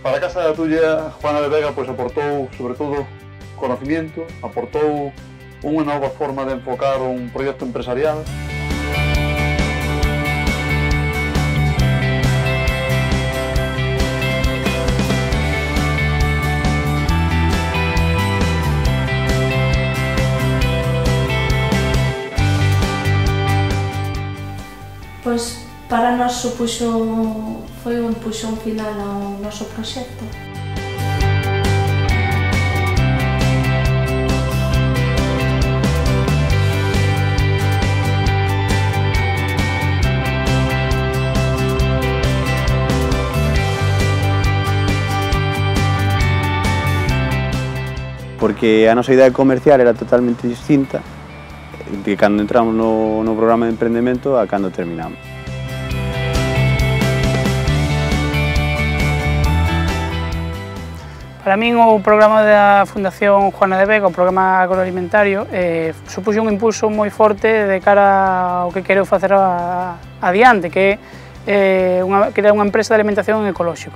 Para a Casa da Tulla, Juana de Vega aportou, sobre todo, conocimiento, aportou unha nova forma de enfocar un proxecto empresarial. Pois para nós foi un puxón final ao noso proxecto. Porque a nosa idea comercial era totalmente distinta de cando entramos no programa de emprendemento a cando terminamos. Para min o programa da Fundación Juana de Vega, o programa agroalimentario, supuxo un impulso moi forte de cara ao que quero facer adiante, que é crear unha empresa de alimentación ecolóxica.